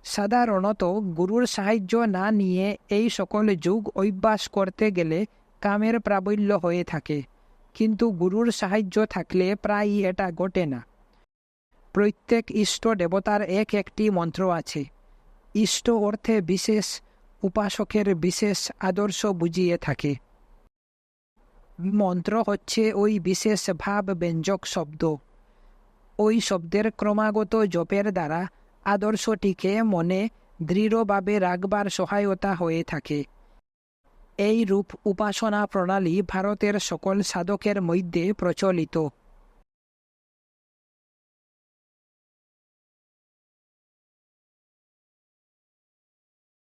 A: সাধারণত গুরুর সাহায্য না নিয়ে এই সকল যোগ অভ্যাস করতে গেলে কামের প্রাবল্য হয়ে থাকে, কিন্তু গুরুর সাহায্য থাকলে প্রায়ই এটা ঘটে না। প্রত্যেক ইষ্ট দেবতার এক একটি মন্ত্র আছে। ইষ্ট অর্থে বিশেষ উপাসকের বিশেষ আদর্শ বুঝিয়ে থাকে। মন্ত্র হচ্ছে ওই বিশেষ ভাব ব্যঞ্জক শব্দ। ওই শব্দের ক্রমাগত জপের দ্বারা আদর্শটিকে মনে দৃঢ়ভাবে রাখবার সহায়তা হয়ে থাকে। এই রূপ উপাসনা প্রণালী ভারতের সকল সাধকের মধ্যে প্রচলিত।